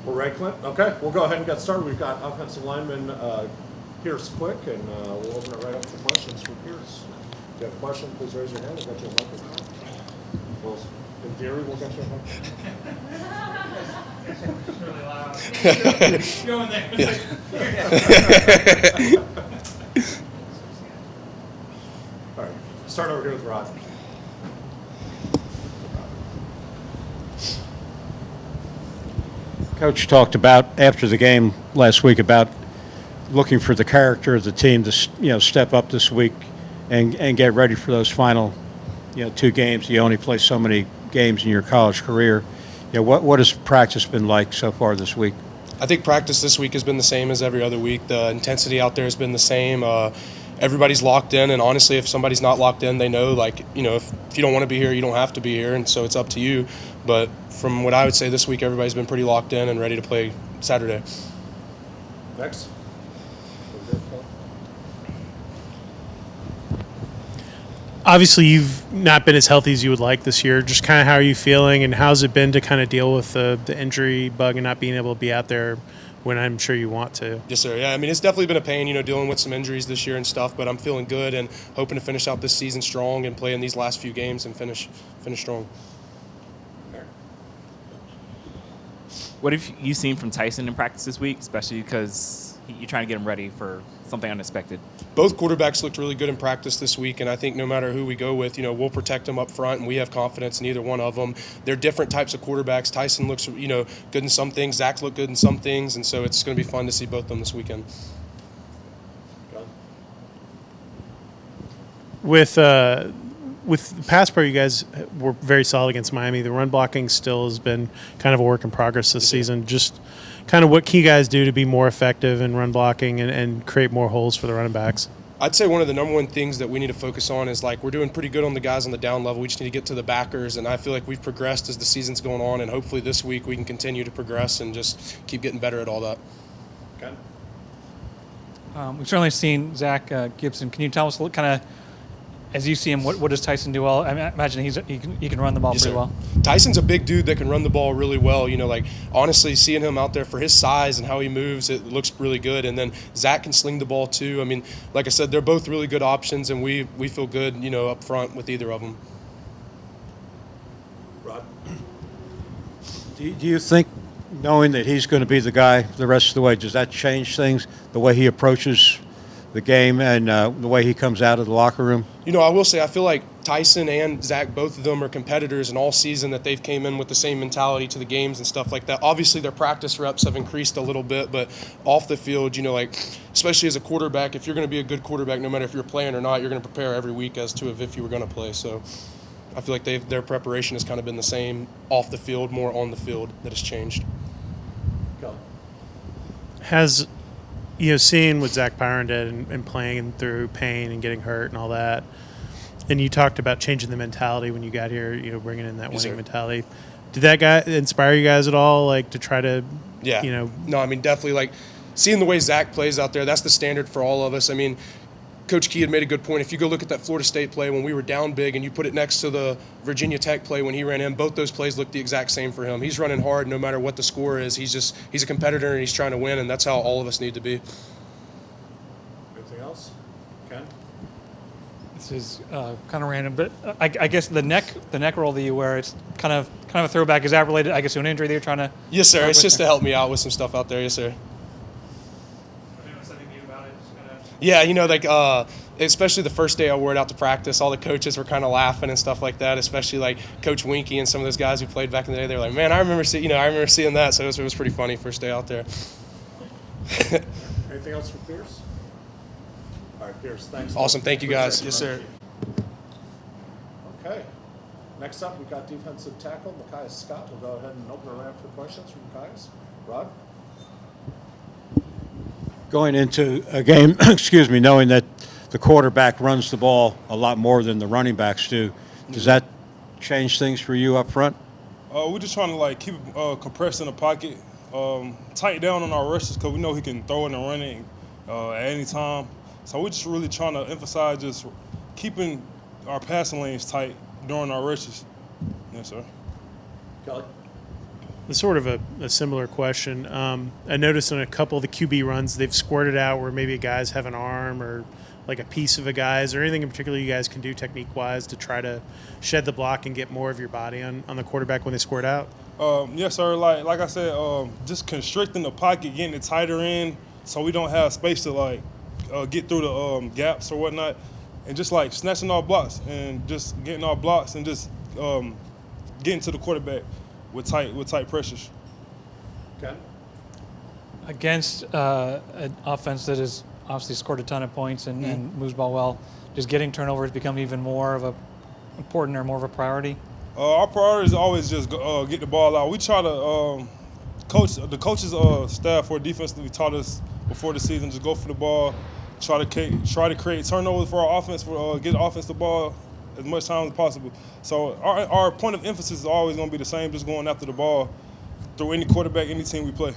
We're ready, Clint? Okay, we'll go ahead and get started. We've got offensive lineman Pierce Quick, and we'll open it right up for questions for Pierce. If you have a question, please raise your hand. We'll get you a microphone. Well, in theory, we'll get you a microphone. It's really loud. Go in there. All right, start over here with Rod. Coach talked about after the game last week about looking for the character of the team to step up this week and get ready for those final 2 games. You only play so many games in your college career. What has practice been like so far this week? I think practice this week has been the same as every other week. The intensity out there has been the same. Everybody's locked in, and honestly, if somebody's not locked in, they know, if you don't want to be here, you don't have to be here, and so it's up to you. But from what I would say this week, everybody's been pretty locked in and ready to play Saturday. Next. Obviously, you've not been as healthy as you would like this year. Just kind of how are you feeling, and how's it been to kind of deal with the injury bug and not being able to be out there when I'm sure you want to? Yes, sir. Yeah, I mean, it's definitely been a pain, dealing with some injuries this year and stuff, but I'm feeling good and hoping to finish out this season strong and play in these last few games and finish strong. What have you seen from Tyson in practice this week, especially because you're trying to get him ready for something unexpected? Both quarterbacks looked really good in practice this week, and I think no matter who we go with, we'll protect them up front, and we have confidence in either one of them. They're different types of quarterbacks. Tyson looks, good in some things. Zach looked good in some things, and so it's going to be fun to see both of them this weekend. With the pass pro, you guys were very solid against Miami. The run blocking still has been kind of a work in progress this season. Just kind of what can you guys do to be more effective in run blocking and create more holes for the running backs? I'd say one of the number one things that we need to focus on is we're doing pretty good on the guys on the down level. We just need to get to the backers, and I feel like we've progressed as the season's going on, and hopefully this week we can continue to progress and just keep getting better at all that. Okay. We've certainly seen Zach Gibson. Can you tell us kind of, as you see him, what does Tyson do well? I imagine he can run the ball Yes, pretty sir. well. Tyson's a big dude that can run the ball really well. Honestly, seeing him out there for his size and how he moves, it looks really good. And then Zach can sling the ball too. I mean, like I said, they're both really good options, and we feel good, up front with either of them. Rod. Do you think, knowing that he's going to be the guy the rest of the way, does that change things, the way he approaches the game and the way he comes out of the locker room? I will say I feel like Tyson and Zach, both of them are competitors, and all season that they've came in with the same mentality to the games and stuff like that. Obviously, their practice reps have increased a little bit, but off the field, especially as a quarterback, if you're going to be a good quarterback, no matter if you're playing or not, you're going to prepare every week as to if you were going to play. So I feel like their preparation has kind of been the same off the field, more on the field that has changed. Go. Has seeing what Zach Byron did and playing through pain and getting hurt and all that, and you talked about changing the mentality when you got here, bringing in that winning mentality. Did that guy inspire you guys at all, to try to, Yeah. No, I mean, definitely, seeing the way Zach plays out there, that's the standard for all of us. I mean, Coach Key had made a good point. If you go look at that Florida State play when we were down big and you put it next to the Virginia Tech play when he ran in, both those plays look the exact same for him. He's running hard no matter what the score is. He's a competitor, and he's trying to win, and that's how all of us need to be. Anything else? Ken? This is kind of random, but I guess the neck roll that you wear, it's kind of a throwback. Is that related, I guess, to an injury that you're trying to? Yes, sir. It's just to help me out with some stuff out there. Yes, sir. Yeah, especially the first day I wore it out to practice, all the coaches were kind of laughing and stuff like that, especially Coach Winky and some of those guys who played back in the day. They were like, man, I remember seeing that, so it was pretty funny first day out there. Anything else for Pierce? All right, Pierce, thanks. Awesome. Thank you, guys. Yes, sir. Okay. Next up, we've got defensive tackle Makius Scott. We'll go ahead and open it up for questions from Makius. Rod? Going into a game, knowing that the quarterback runs the ball a lot more than the running backs do, does that change things for you up front? We're just trying to keep compressed in the pocket, tighten down on our rushes because we know he can throw it and run it at any time. So we're just really trying to emphasize just keeping our passing lanes tight during our rushes. Yes, sir. Kelly? It's sort of a similar question. I noticed in a couple of the QB runs, they've squirted out where maybe guys have an arm or like a piece of a guy. Is there anything in particular you guys can do technique-wise to try to shed the block and get more of your body on the quarterback when they squirt out? Yes, sir. Like I said, just constricting the pocket, getting it tighter in, so we don't have space to get through the gaps or whatnot, and just like snatching our blocks and just getting our blocks and just getting to the quarterback with tight pressures. Ken? Against an offense that has obviously scored a ton of points and moves ball well, does getting turnovers become even more of a important or more of a priority? Our priority is always just get the ball out. We try to the coaches staff for defensively taught us before the season just go for the ball, try to create turnovers for our offense, get the offense the ball as much time as possible. So our point of emphasis is always going to be the same, just going after the ball through any quarterback, any team we play.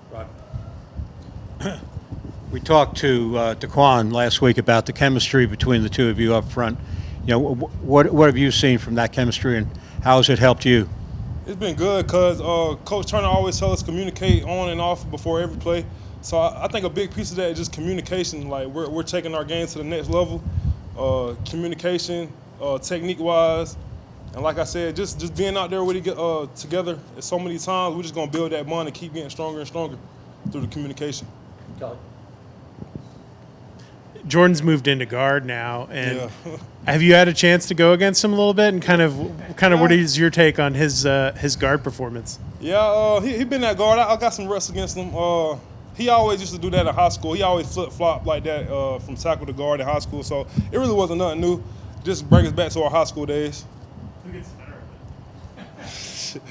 Right. We talked to Daquan last week about the chemistry between the two of you up front. You know, what have you seen from that chemistry, and how has it helped you? It's been good because Coach Turner always tells us communicate on and off before every play. So I think a big piece of that is just communication. Like we're taking our game to the next level, communication, technique-wise, and like I said, just being out there with it together so many times. We're just gonna build that bond and keep getting stronger and stronger through the communication. Kelly? Jordan's moved into guard now, and Yeah. have you had a chance to go against him a little bit? And kind of what is your take on his guard performance? Yeah, he been that guard. I got some reps against him. He always used to do that in high school. He always flip-flop like that from tackle to guard in high school. So it really wasn't nothing new. Just bring us back to our high school days. Who gets better at it?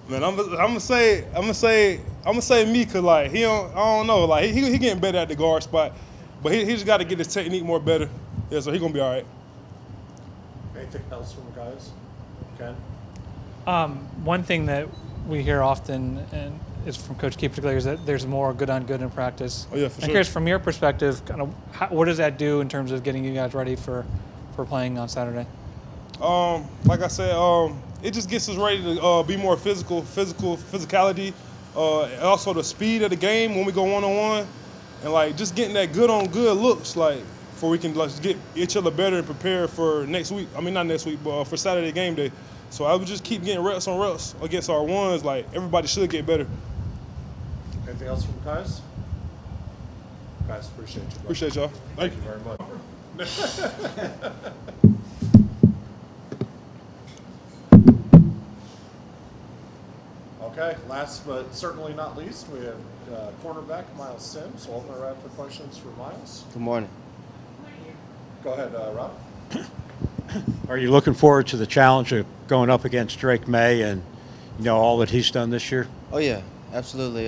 Man, I'm gonna say me, cause like I don't know, like he getting better at the guard spot, but he just got to get his technique more better. Yeah, so he gonna be all right. Anything else from the guys? Ken? One thing that we hear often, and is from Coach Key particularly, is that there's more good on good in practice. Oh yeah, for I'm sure. curious, from your perspective, kind of what does that do in terms of getting you guys ready for playing on Saturday? Like I said, it just gets us ready to be more physicality, and also the speed of the game when we go one-on-one, and like just getting that good on good looks, like before we can like get each other better and prepare for next week. I mean, not next week, but for Saturday game day. So I would just keep getting reps on reps against our ones. Like everybody should get better. Anything else from the guys? Guys, appreciate you. Appreciate y'all. Thank you. Very much. Okay, last but certainly not least, we have cornerback Myles Sims. So we'll open it right up for questions for Myles. Good morning. Go ahead, Rob. Are you looking forward to the challenge of going up against Drake May and, you know, all that he's done this year? Oh yeah, absolutely.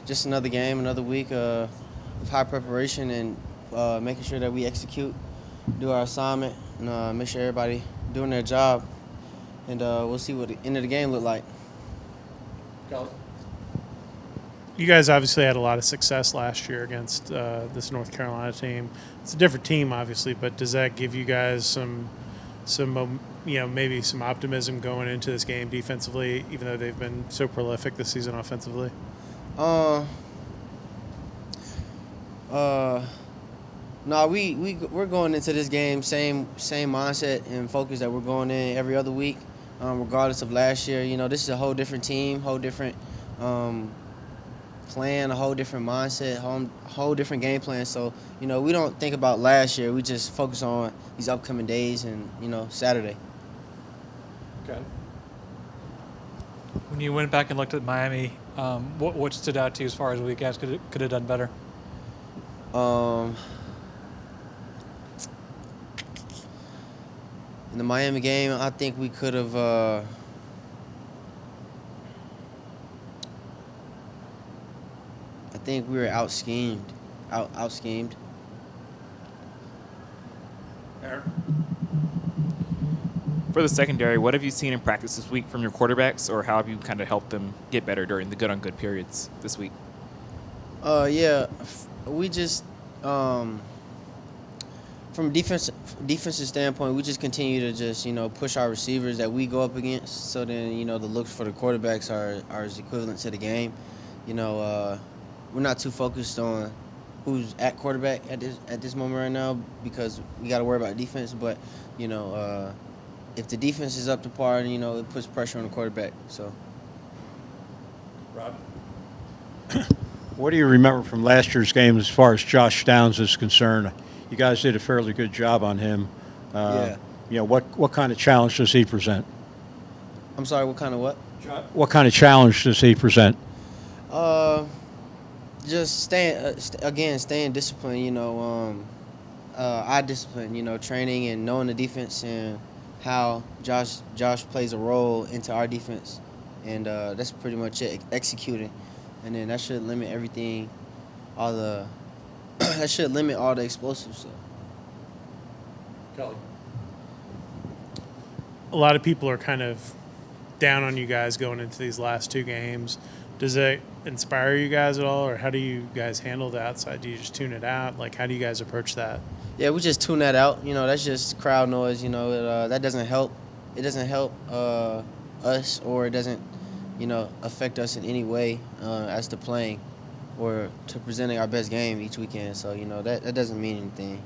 Just another game, another week of high preparation and making sure that we execute, do our assignment, and make sure everybody doing their job. And we'll see what the end of the game look like. Kelly? You guys obviously had a lot of success last year against this North Carolina team. It's a different team, obviously, but does that give you guys some maybe some optimism going into this game defensively, even though they've been so prolific this season offensively? No, we're going into this game same mindset and focus that we're going in every other week, regardless of last year. You know, this is a whole different team, whole different plan, a whole different mindset, whole different game plan. So, you know, we don't think about last year. We just focus on these upcoming days and, you know, Saturday. Ken? When you went back and looked at Miami, what stood out to you as far as what you guys could have done better? In the Miami game, I think we could have I think we were out schemed. Aaron? For the secondary, what have you seen in practice this week from your quarterbacks, or how have you kind of helped them get better during the good on good periods this week? Yeah, we just from defensive standpoint, we just continue to just push our receivers that we go up against. So then the looks for the quarterbacks are as equivalent to the game. We're not too focused on who's at quarterback at this moment right now because we got to worry about defense. But if the defense is up to par, it puts pressure on the quarterback. So. Rod? What do you remember from last year's game as far as Josh Downs is concerned? You guys did a fairly good job on him. Yeah. What kind of challenge does he present? I'm sorry, what kind of what? What kind of challenge does he present? Just staying disciplined. Eye discipline. Training and knowing the defense and how Josh plays a role into our defense, and that's pretty much it. Executing, and then that should limit everything. That should limit all the explosives. So. Kelly? A lot of people are kind of down on you guys going into these last two games. Does it inspire you guys at all, or how do you guys handle the outside? Do you just tune it out? Like, how do you guys approach that? Yeah, we just tune that out. That's just crowd noise. That doesn't help. It doesn't help us, or it doesn't, affect us in any way as to playing or to presenting our best game each weekend. So, that doesn't mean anything.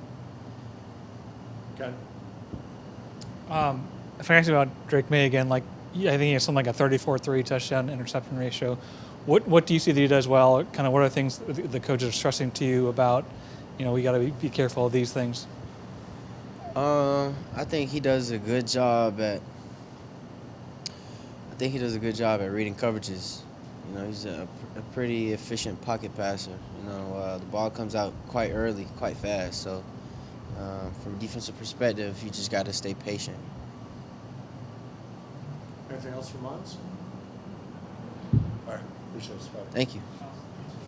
Ken? If I ask you about Drake May again, I think he has something like a 34-3 touchdown interception ratio. What do you see that he does well? Kind of what are things the coaches are stressing to you about? We got to be careful of these things. I think he does a good job at. Reading coverages. He's a pretty efficient pocket passer. The ball comes out quite early, quite fast. So, from a defensive perspective, you just got to stay patient. Anything else for Myles? All right. Appreciate it, Scott. Thank you.